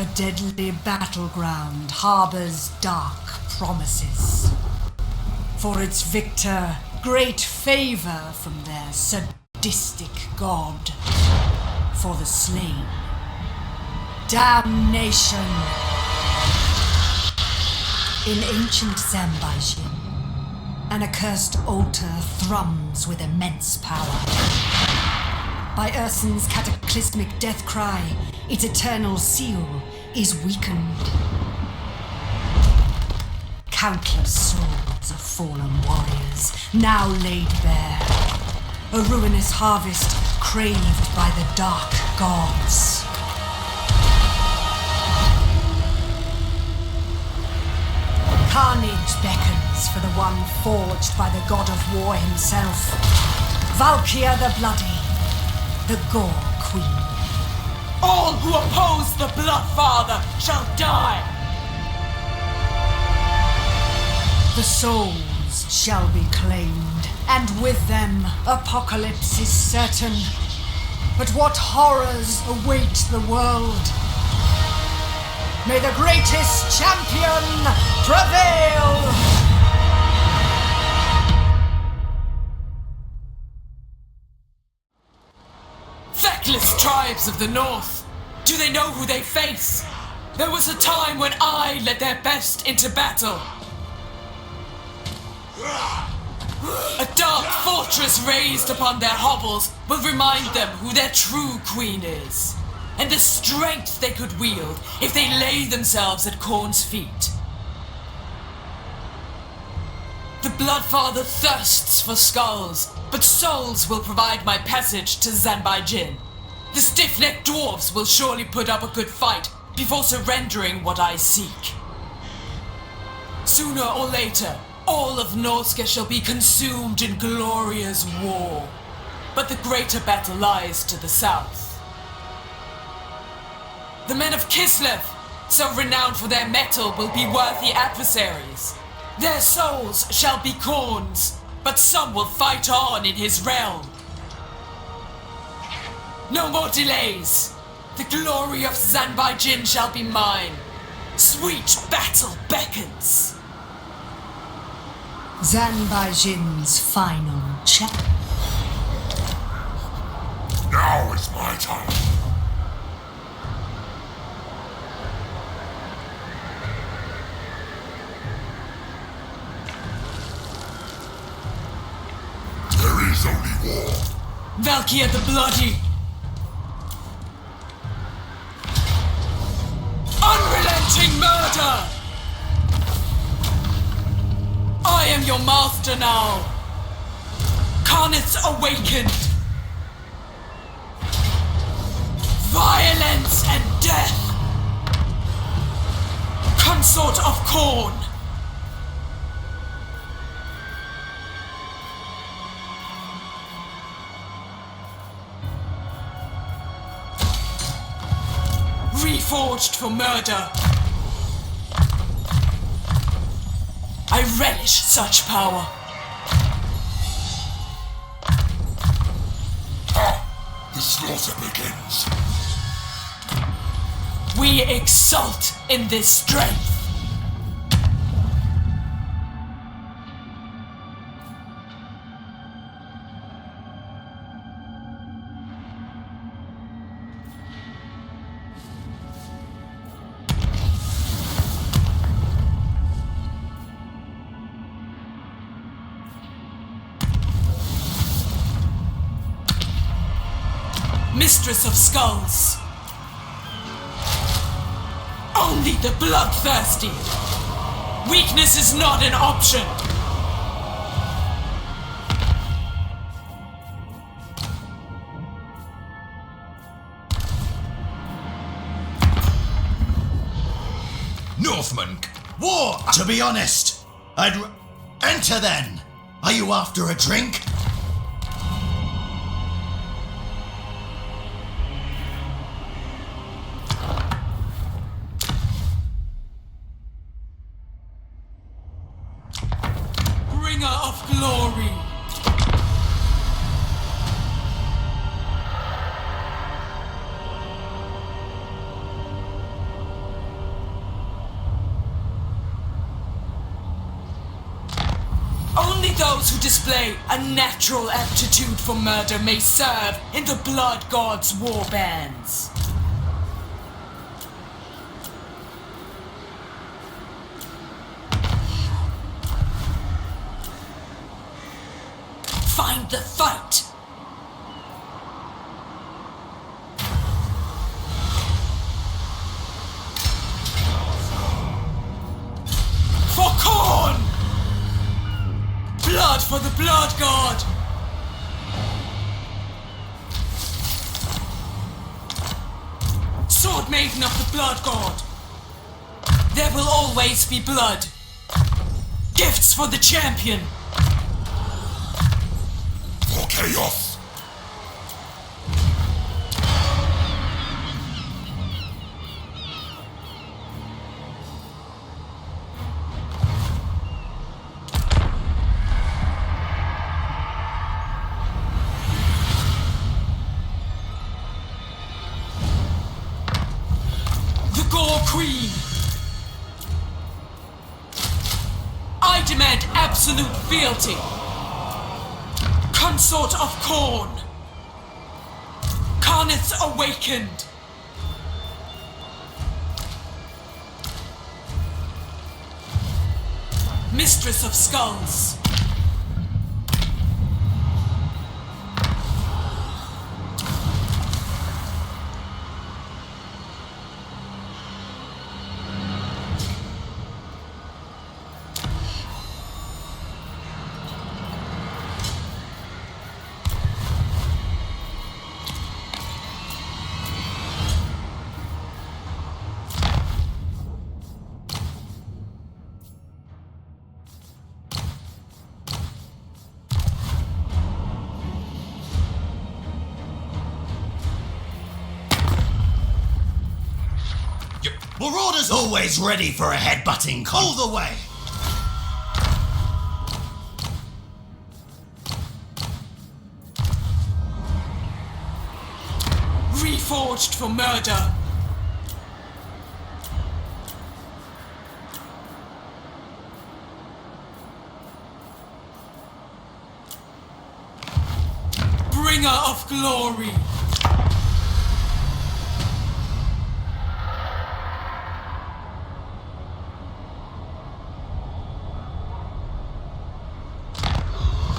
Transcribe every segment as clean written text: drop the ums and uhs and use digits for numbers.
A deadly battleground harbors dark promises. For its victor, great favor from their sadistic god. For the slain, damnation. In ancient Zambajin, an accursed altar thrums with immense power. By Ursen's cataclysmic death cry, its eternal seal is weakened. Countless souls of fallen warriors now laid bare. A ruinous harvest craved by the dark gods. Carnage beckons for the one forged by the god of war himself. Valkyr the Bloody, the Gorequeen. All who oppose the Bloodfather shall die! The souls shall be claimed, and with them apocalypse is certain. But what horrors await the world? May the greatest champion prevail! Feckless tribes of the North, do they know who they face? There was a time when I led their best into battle. A dark fortress raised upon their hovels will remind them who their true queen is, and the strength they could wield if they lay themselves at Khorne's feet. The Bloodfather thirsts for skulls, but souls will provide my passage to Zambajin. The stiff-necked dwarves will surely put up a good fight before surrendering what I seek. Sooner or later, all of Norska shall be consumed in glorious war. But the greater battle lies to the south. The men of Kislev, so renowned for their mettle, will be worthy adversaries. Their souls shall be Khorne's, but some will fight on in his realm. No more delays. The glory of Zambajin shall be mine. Sweet battle beckons. Zambajin's final check. Now is my time. There is only war. Valkyr the Bloody. Unrelenting murder! I am your master now. Karnith's awakened. Violence and death. Consort of Khorne. Reforged for murder. I relish such power. The slaughter begins. We exult in this strength. Mistress of Skulls. Only the bloodthirsty. Weakness is not an option. Northman, war! To be honest, enter then. Are you after a drink? Bringer of glory. Those who display a natural aptitude for murder may serve in the Blood God's war bands. Find the fight! For Khorne! Blood for the Blood God! Sword Maiden of the Blood God! There will always be blood! Gifts for the champion! For chaos! The Gorequeen! I demand absolute fealty! Consort of Khorne! Karnith's awakened! Mistress of Skulls! Marauder's always ready for a headbutting all the way. Reforged for murder! Bringer of glory!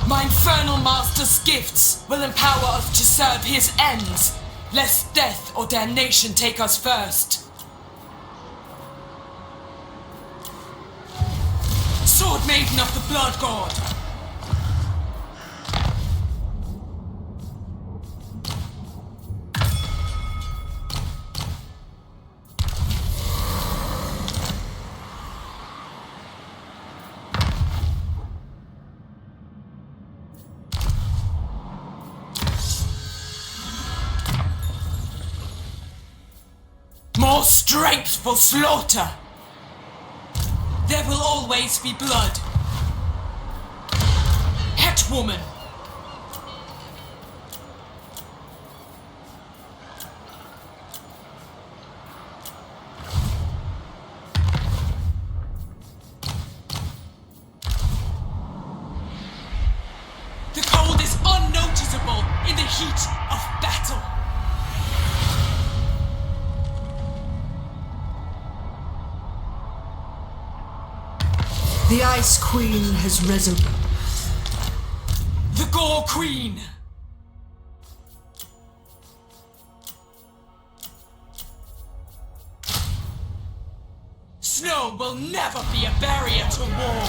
My infernal master's gifts will empower us to serve his ends, lest death or damnation take us first. Sword Maiden of the Blood God! More strength for slaughter! There will always be blood! Hetwoman! The cold is unnoticeable in the heat of battle! The Ice Queen has risen. The Gorequeen! Snow will never be a barrier to war!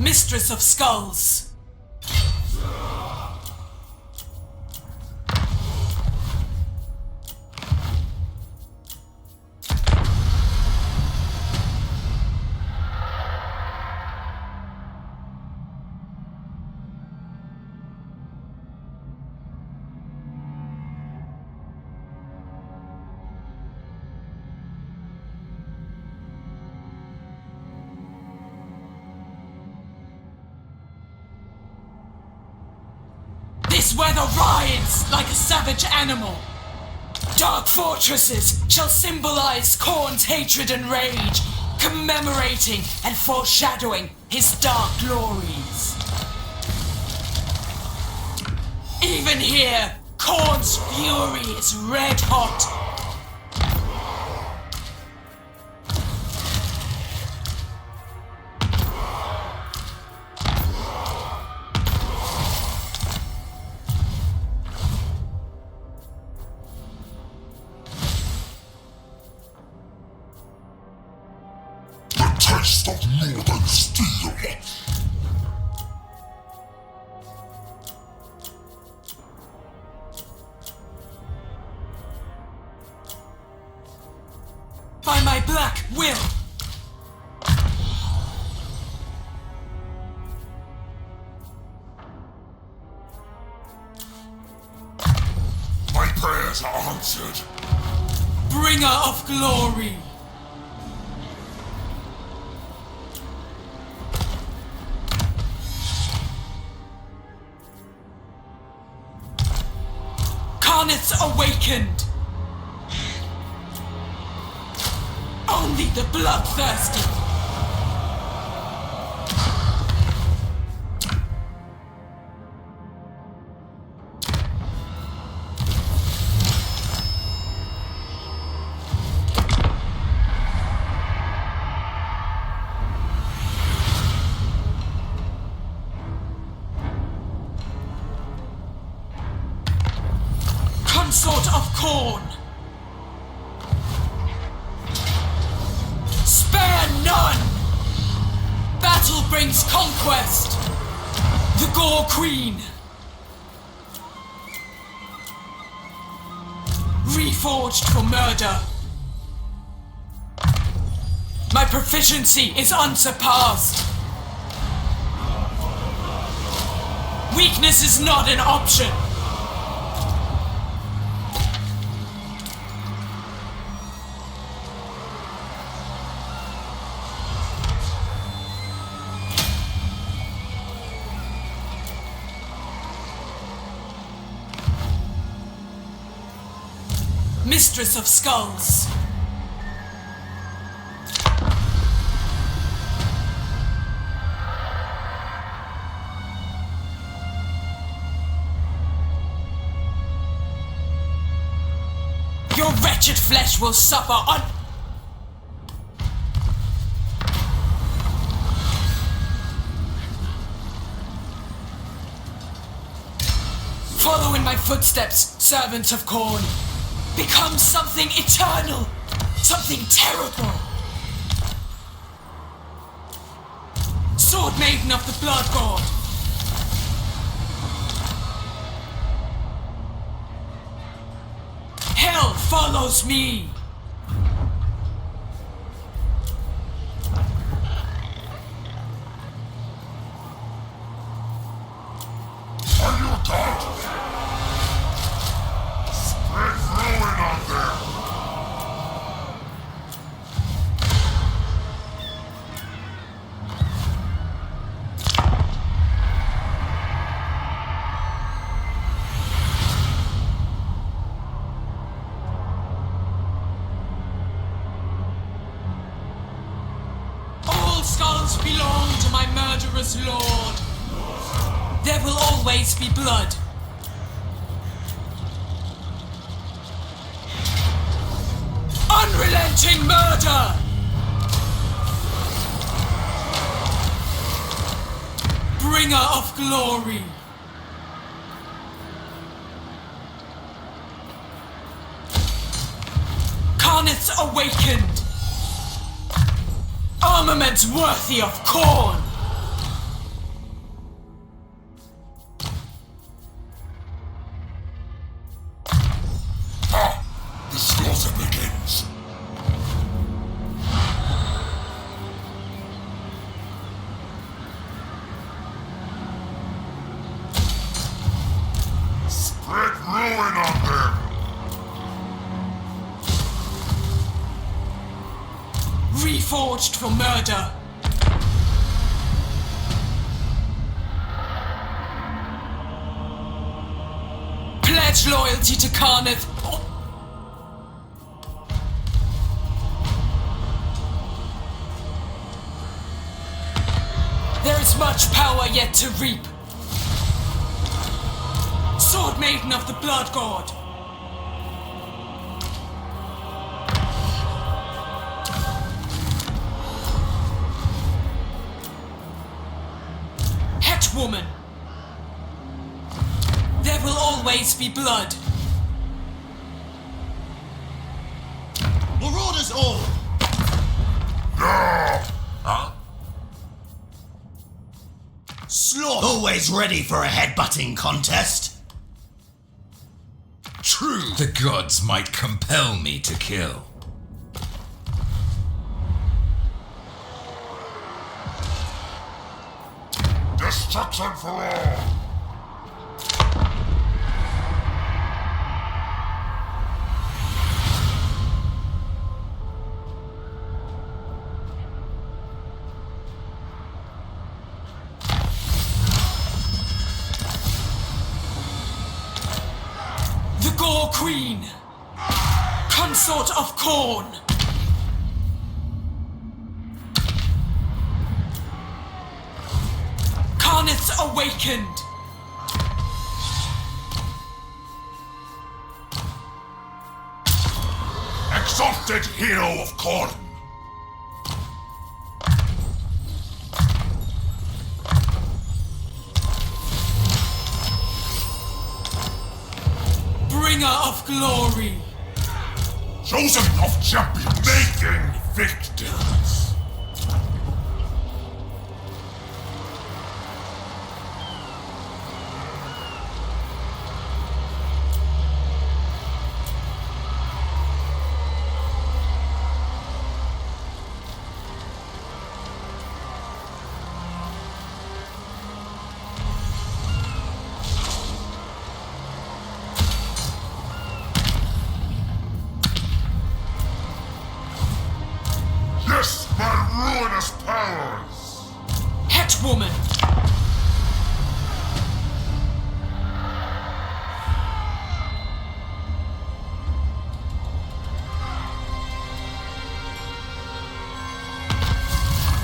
Mistress of Skulls! This weather rides like a savage animal! Dark fortresses shall symbolize Khorne's hatred and rage, commemorating and foreshadowing his dark glories. Even here, Khorne's fury is red hot. Taste of northern steel. By my black will. My prayers are answered. Bringer of glory. Khaneth's awakened. Only the bloodthirsty. Consort of Khorne. Spare none! Battle brings conquest! The Gorequeen! Reforged for murder. My proficiency is unsurpassed. Weakness is not an option. Mistress of Skulls. Your wretched flesh will suffer on... Follow in my footsteps, servants of Khorne. Become something eternal, something terrible. Sword Maiden of the Blood God. Hell follows me. Are you dead? Spread ruin on them. All skulls belong to my murderous lord. There will always be blood. Unrelenting murder! Bringer of glory! Khaneth's awakened! Armaments worthy of Khorne! The slaughter begins. Spread ruin on them. Reforged for murder! Pledge loyalty to Khaneth. There's much power yet to reap. Sword Maiden of the Blood God. Het Woman. There will always be blood. Marauders all! No! Huh? Slaughter! Always ready for a headbutting contest? True, the gods might compel me to kill. Destruction for all! The Gorequeen, consort of Khorne. Karnith's awakened. Exalted hero of Khorne! Bringer of glory. Chosen of champion, making victims! Yes, my ruinous powers! Het Woman.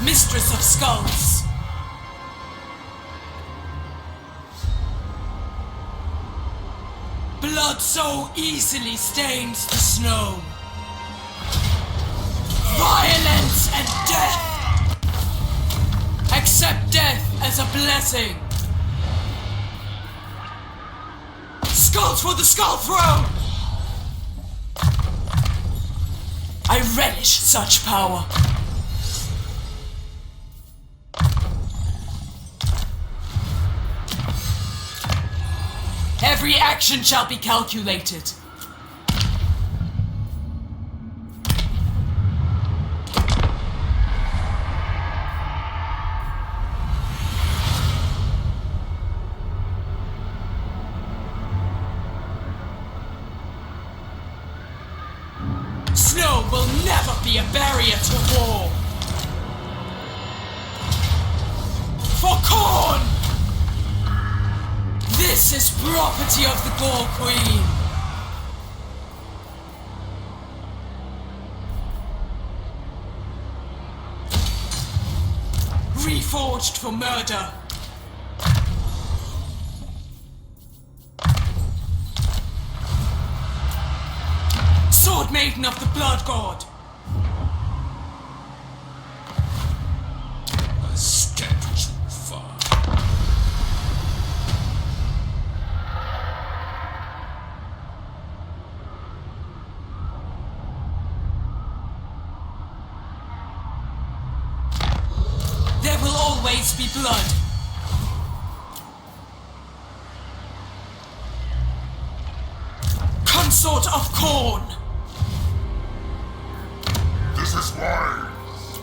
Mistress of Skulls. Blood so easily stains the snow. Violence and death! Accept death as a blessing! Skulls for the Skull Throne! I relish such power. Every action shall be calculated. Snow will never be a barrier to war. For Khorne! This is property of the Gorequeen. Reforged for murder. Sword Maiden of the Blood God. A step too far. There will always be blood. Consort of Khorne. This is wise!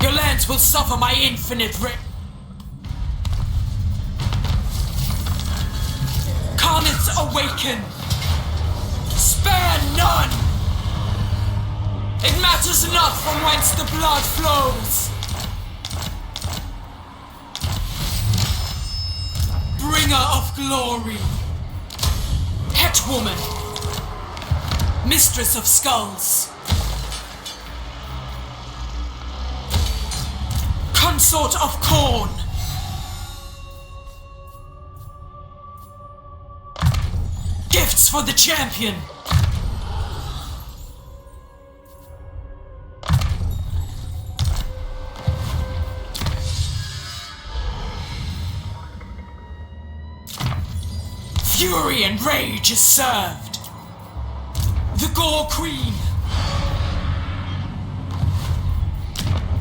Your lands will suffer my infinite Karnith's awaken! Spare none! It matters not from whence the blood flows! bringer of glory. Hetwoman, mistress of skulls. Consort of corn. Gifts for the champion. Fury and rage is served. The Gorequeen.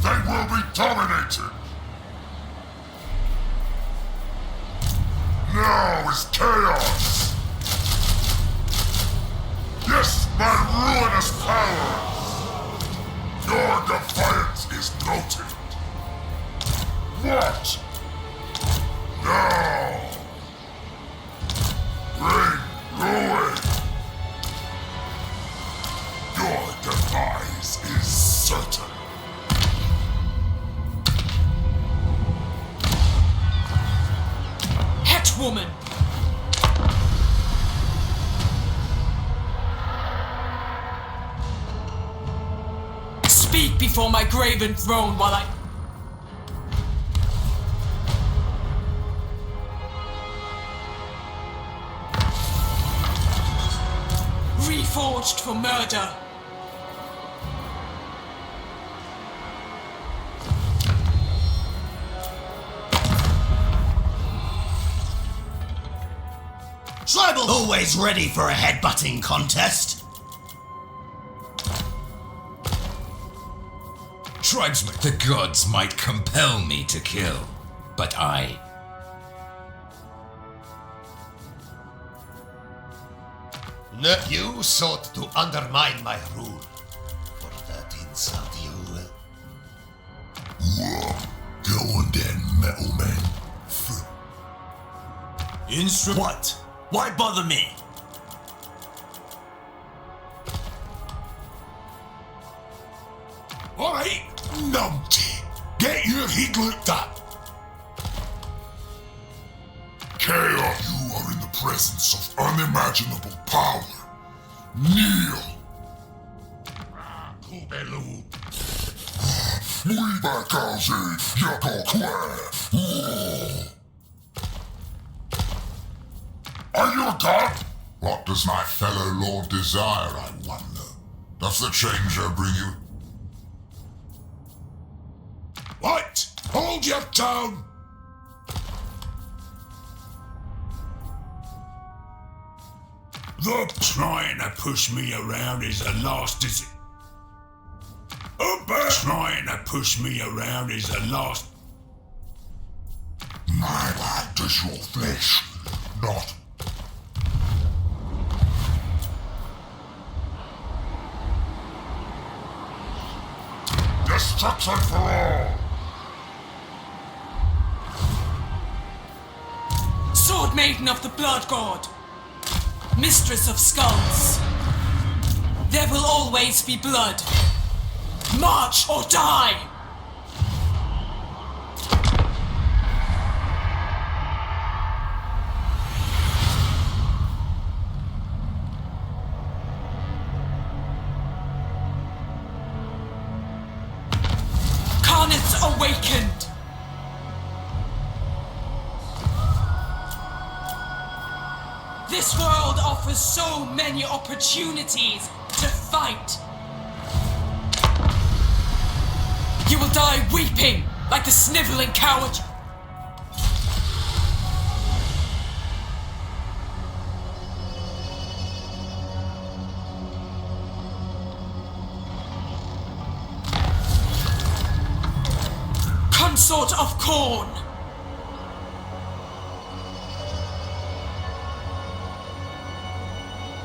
They will be dominated. Now is chaos. Yes, my ruinous powers. Your defiance is noted. What? Now. Bring ruin. Your demise is certain. Hetwoman. Speak before my graven throne while I... Reforged for murder. Tribal always ready for a headbutting contest. Tribesmen, the gods might compel me to kill, but I... You sought to undermine my rule. For that insult you will... Go on then, metal man. What? Why bother me? Alright, numpty. Get your head looked up. Chaos, you are in the presence of unimaginable power. Kneel. Kubelu. Weebakazi, Yakokwe. Are you a god? What does my fellow lord desire, I wonder? Does the changer bring you... What? Hold your tongue! The trying to push me around is the last, is it? Trying to push me around is the last. My hand is your flesh, not. Destruction for all! Sword Maiden of the Blood God. Mistress of Skulls. There will always be blood. March or die! Carnets awakened! This world offers so many opportunities to fight. You will die weeping like the sniveling coward. Consort of corn.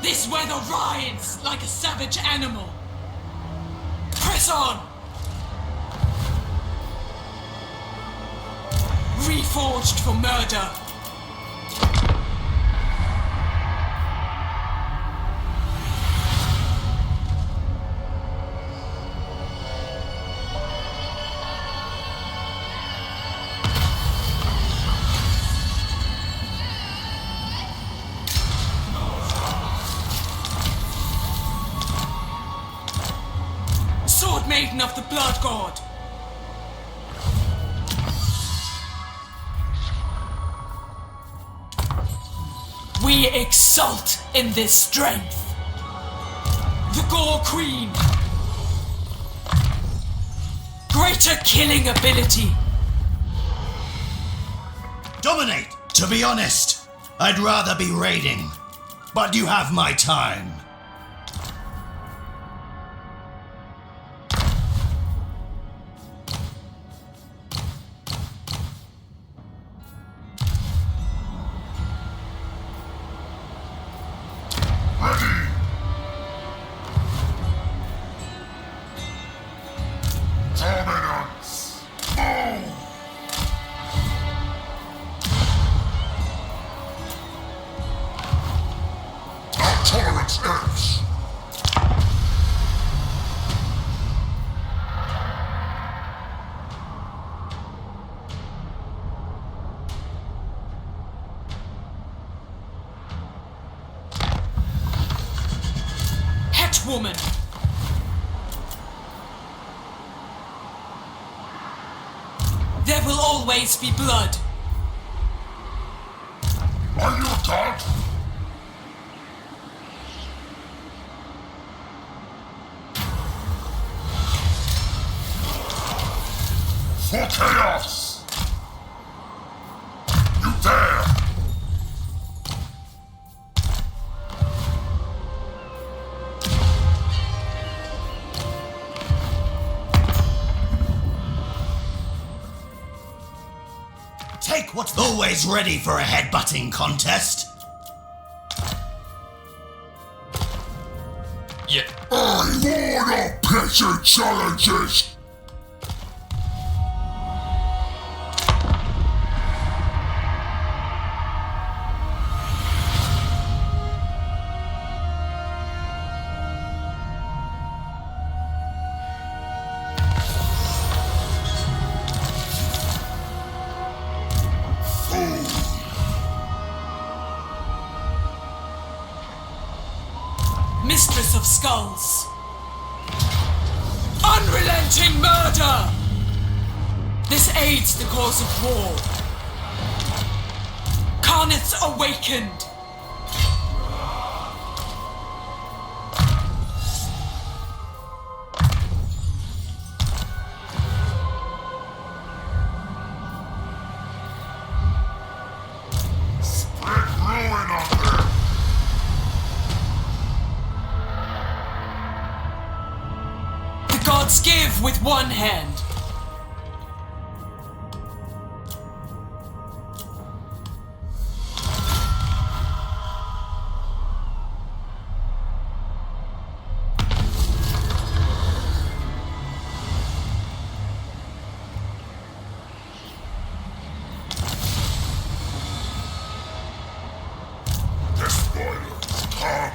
This weather rides like a savage animal. Press on! Reforged for murder. Sword Maiden of the Blood God! We exult in this strength! The Gorequeen! Greater killing ability! Dominate! To be honest, I'd rather be raiding. But you have my time. Ready! Dominance! Move! Our tolerance ends! Woman. There will always be blood. Are you a god? For chaos! You dare! Take what's always ready for a headbutting contest. Yeah. I warn of petty challenges! Mistress of Skulls. Unrelenting murder! This aids the cause of war. Carnith's awakened. Spread ruin on them! The gods give with one hand. Despoilers, come!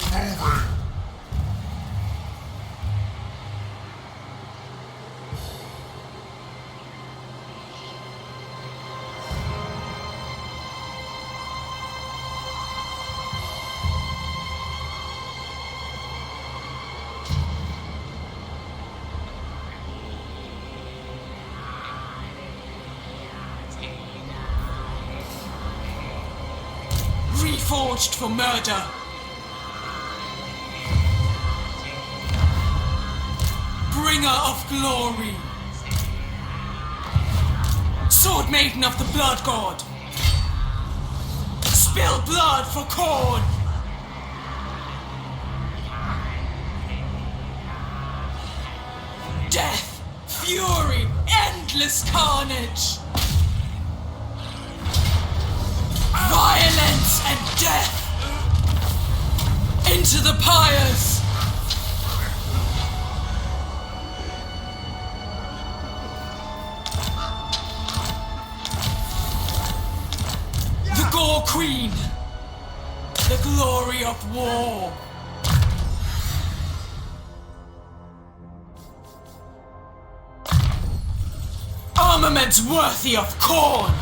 Moving! Reforged for murder. Bringer of glory. Sword Maiden of the Blood God. Spill blood for corn. Death, fury, endless carnage. Violence and death! Into the pyres! The Gorequeen! The glory of war! Armaments worthy of corn!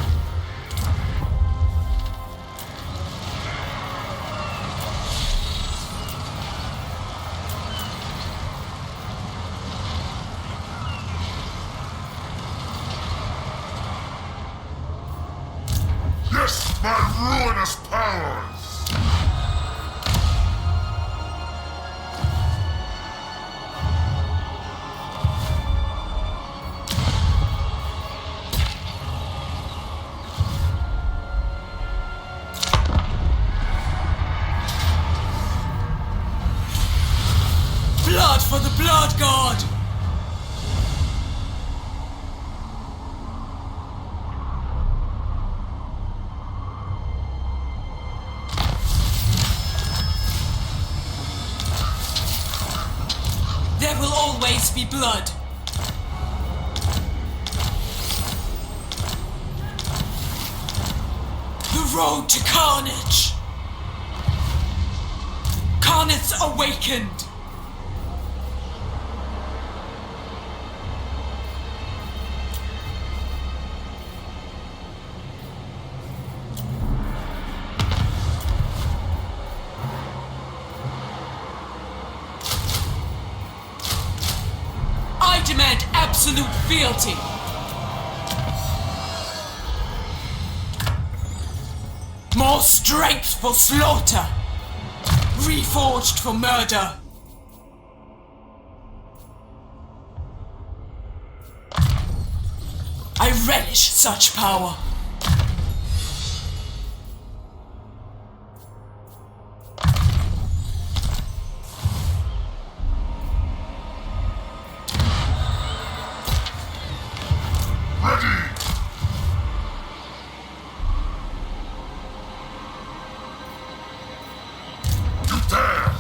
for the Blood God! There will always be blood. The road to carnage. Carnage awakened. I demand absolute fealty. More strength for slaughter. Reforged for murder. I relish such power. Ready! You dare!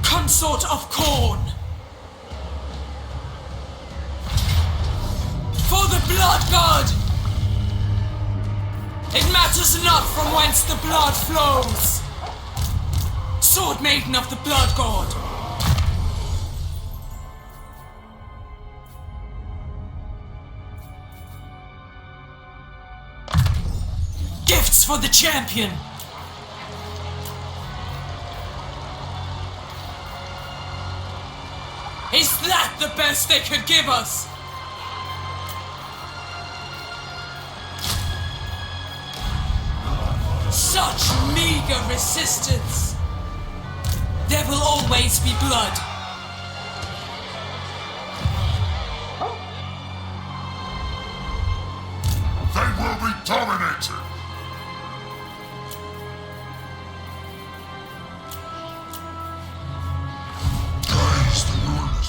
Consort of Corn. For the Blood God! It matters not from whence the blood flows. Sword Maiden of the Blood God. Gifts for the champion. Is that the best they could give us? Such meager resistance. There will always be blood. They will be dominated! Praise the Lord.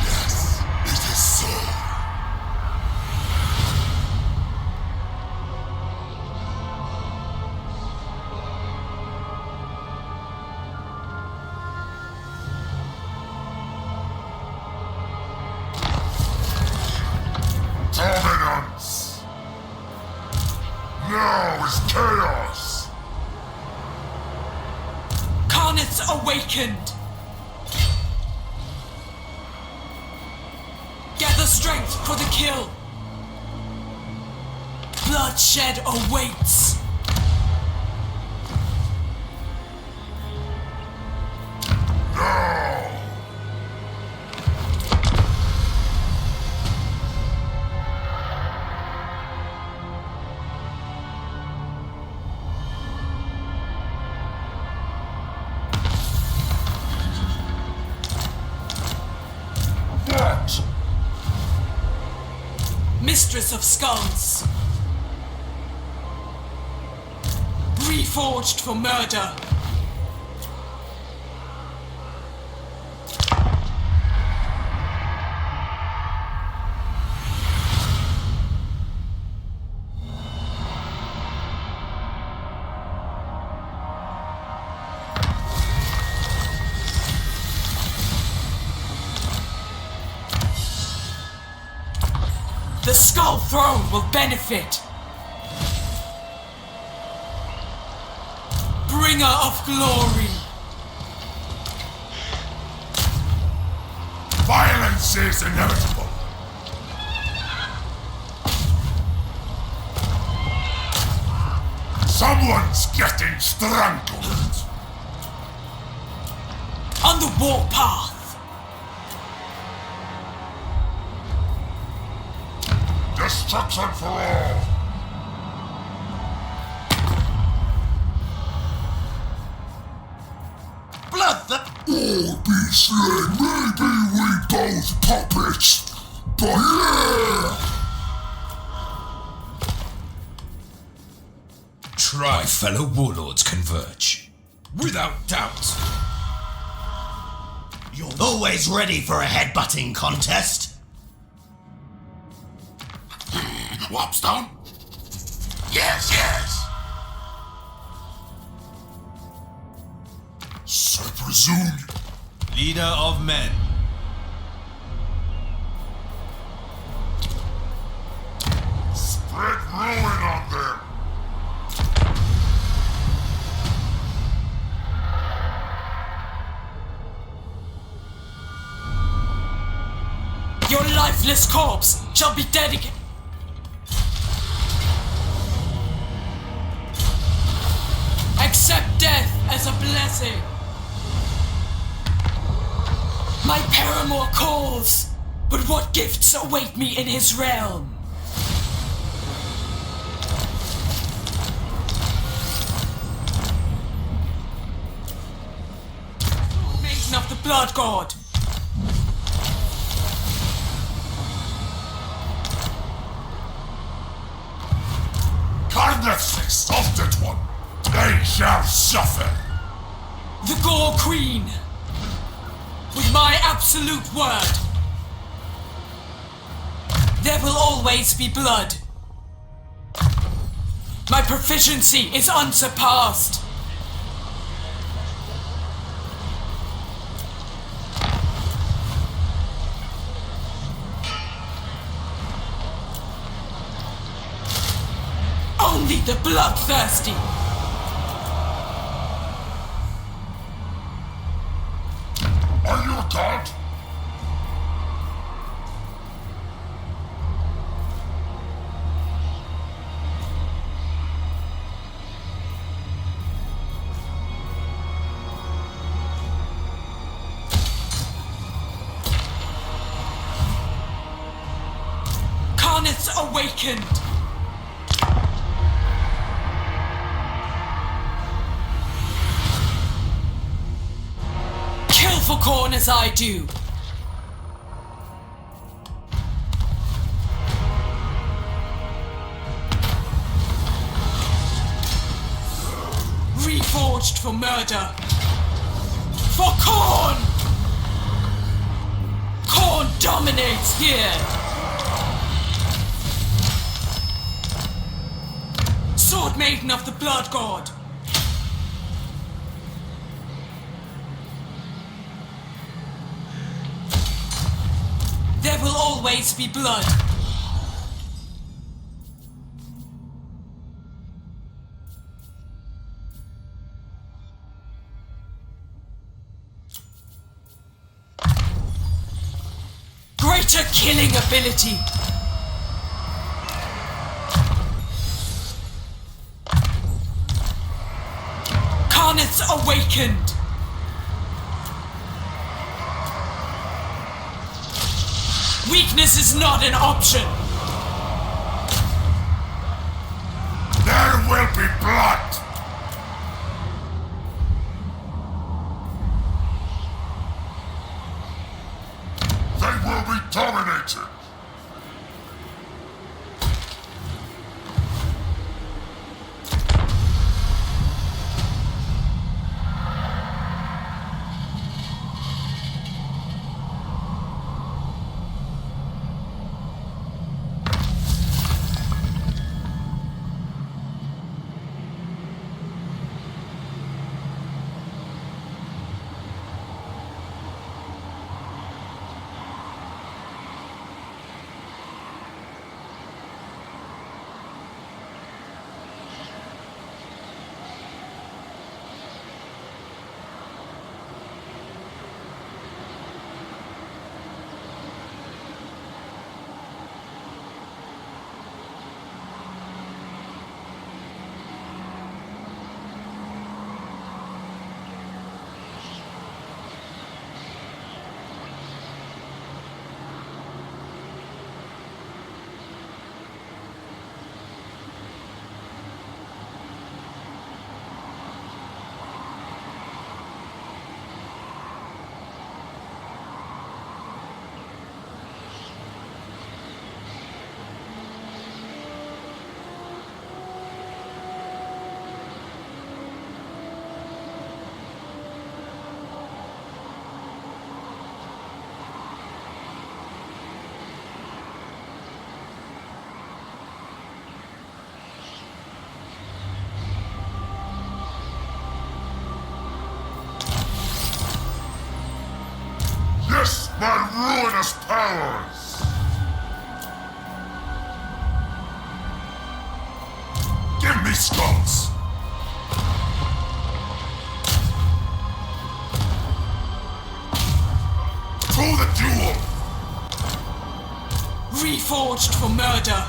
Yes, it is so. Dominance! Now is chaos! Carnage awakened. Gather strength for the kill. Bloodshed awaits. Now! What? Mistress of Skulls. Reforged for murder. The Skull Throne will benefit. Bringer of glory. Violence is inevitable. Someone's getting strangled. On the warpath. Destruction for all. Or be slain, maybe we both puppets. But yeah! Try fellow warlords converge. Without doubt. You're always ready for a headbutting contest. Whopstone? Yes. So presume. Leader of men. Spread ruin on them. Your lifeless corpse shall be dedicated. Accept death as a blessing. My paramour calls, but what gifts await me in his realm? Maiden of the Blood God. Carneth's exalted one. They shall suffer. The Gorequeen. With my absolute word, there will always be blood. My proficiency is unsurpassed. Only the bloodthirsty. Are you a god? Carneth's awakened. Kill for corn as I do. Reforged for murder. For corn! Corn dominates here! Sword Maiden of the Blood God! There will always be blood. Greater killing ability. Carneth's awakened. Weakness is not an option. There will be blood. They will be dominated. ruinous powers! Give me skulls! To the duel! Reforged for murder.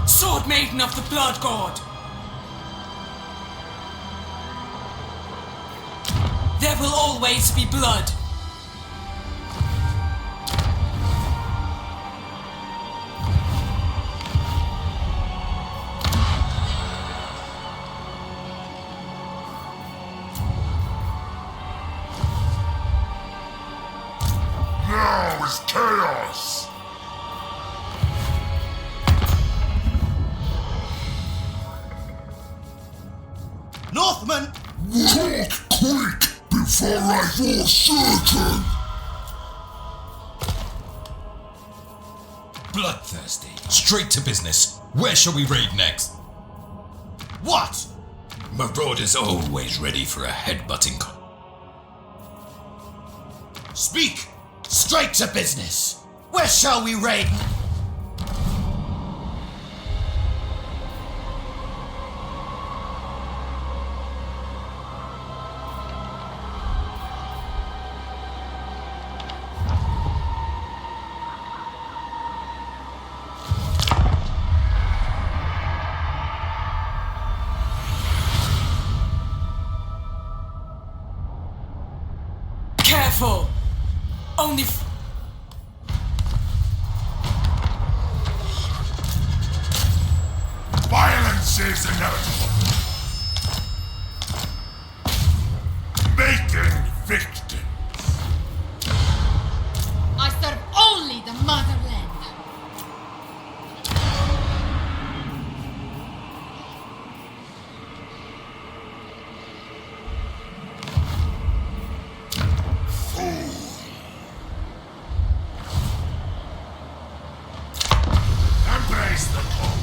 Sword Maiden of the Blood God. There will always be blood. Now is chaos! Northman! Talk quick before I fall certain! Bloodthirsty. Straight to business. Where shall we raid next? What? Marauder's always ready for a headbutting. Speak! Straight to business! Where shall we raid? Careful! Only Violence is inevitable. Making victims. I serve only the motherland. Embrace the cold.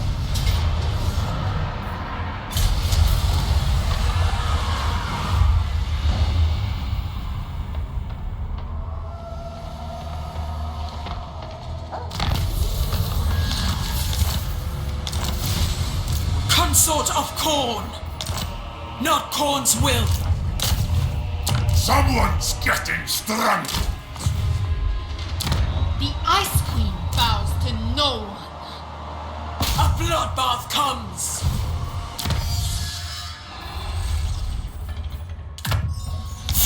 consort of Khorne. Not Khorne's will. Someone's getting strangled. The Ice Queen bows to no one. A bloodbath comes.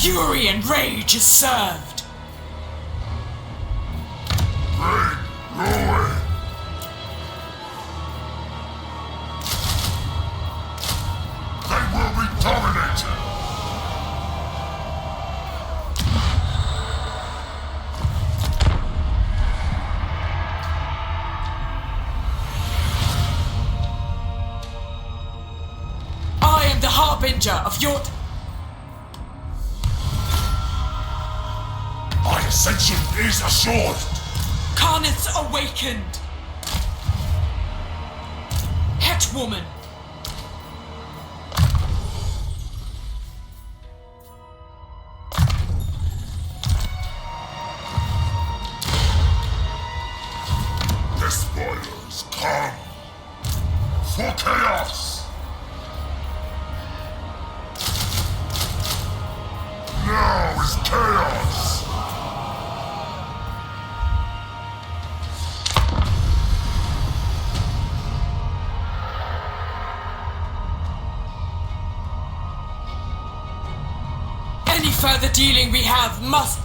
Fury and rage is served. Bring ruin. They will be dominated. I am the harbinger of your... My ascension is assured. Karnith's awakened. Hetwoman. The spoilers come for chaos. Now is chaos. Any further dealing we have must...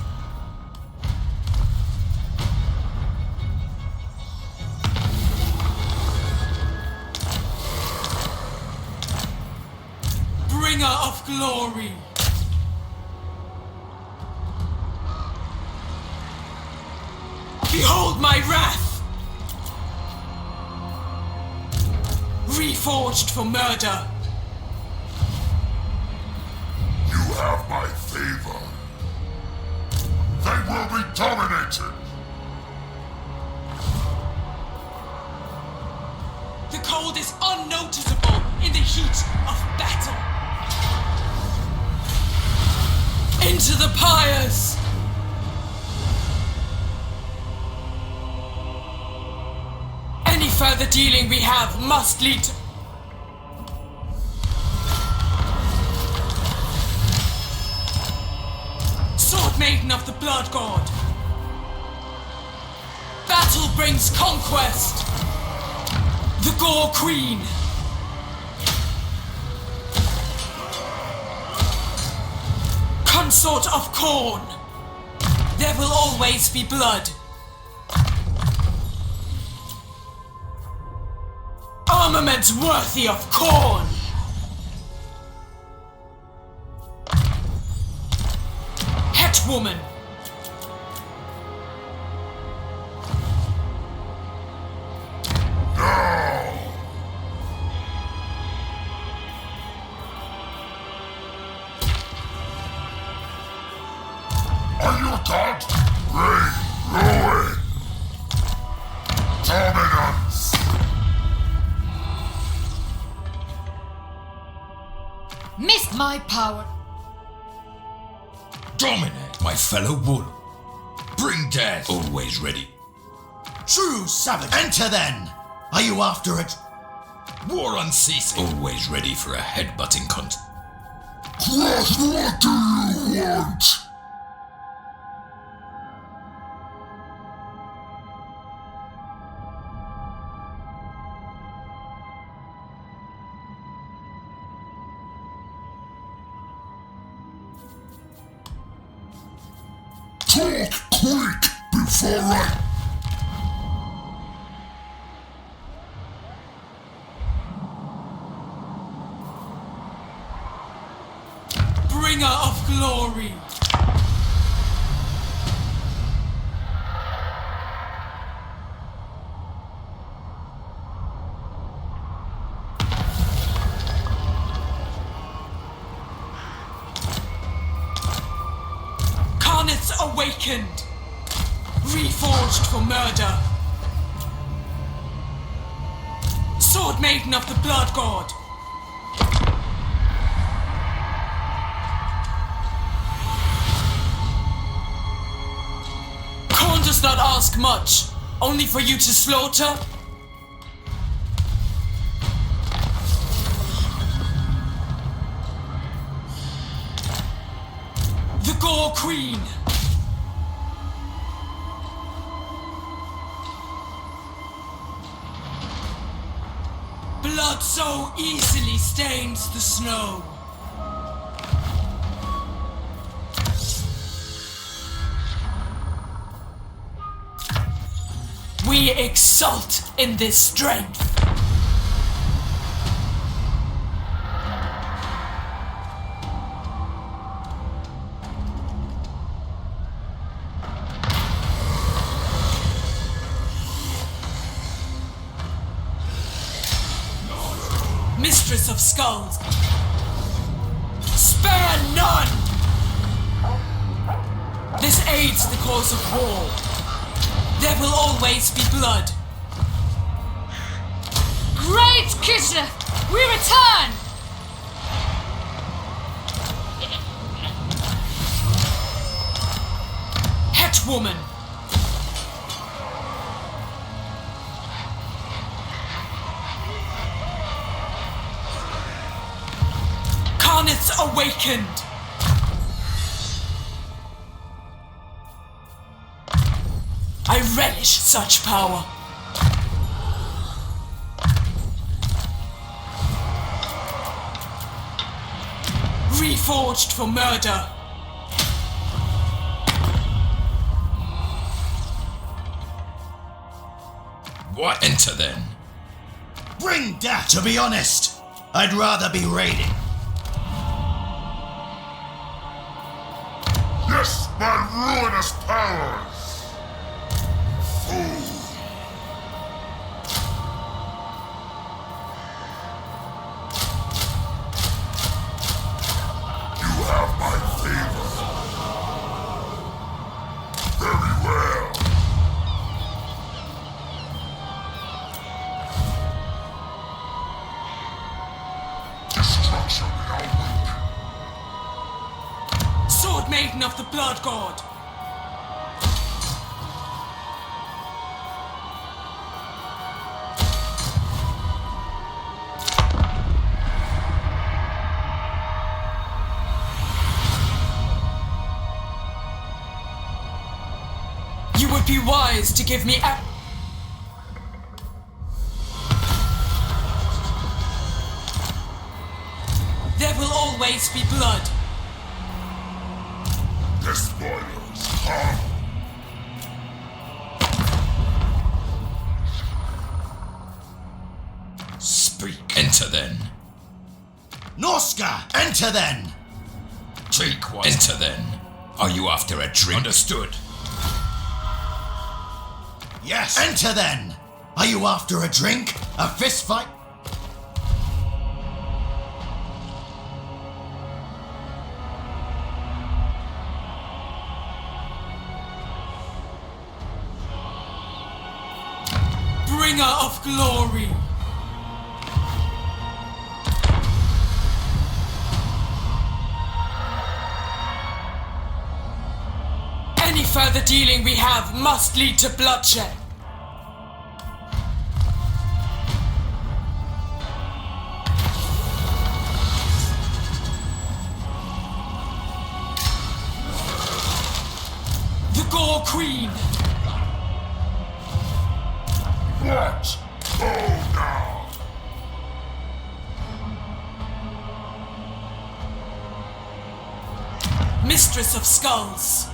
Bringer of glory. Behold my wrath! Reforged for murder. You have my favor. They will be dominated. The cold is unnoticeable in the heat of battle. Into the pyres! Any further dealing we have must lead to... Sword Maiden of the Blood God! Battle brings conquest! The Gorequeen! Consort of Corn! There will always be blood! Armament worthy of Corn! Hetwoman! Are you god? Rain, ruin, dominance. Missed my power. Dominate, my fellow warlord. Bring death. Always ready. True savage. Enter then. Are you after it? War unceasing. Always ready for a headbutting contest. Cross, what do you want? Talk quick before I... Bringer of glory! Carnets awakened! Reforged for murder! Sword Maiden of the Blood God! Corn does not ask much, only for you to slaughter? The Gorequeen! Blood so easily stains the snow. We exult in this strength. Mistress of Skulls, spare none! This aids the cause of war. There will always be blood. Great Kislev! We return! Hetwoman! Carnets awakened! I relish such power. Reforged for murder. What? Enter then. Bring death. To be honest, I'd rather be raiding. Yes, my ruinous powers! Fool! You have my favor. Very well. Destruction in our wake. maiden of the Blood God. You would be wise to give me There will always be blood. The spoilers come. Speak. Enter then. Norska, enter then! Take one. Enter then. Are you after a drink? Understood. Yes, enter then! Are you after a drink? A fist fight? Bringer of glory. Any further dealing we have must lead to bloodshed. The Gorequeen. What? Go now! Mistress of Skulls.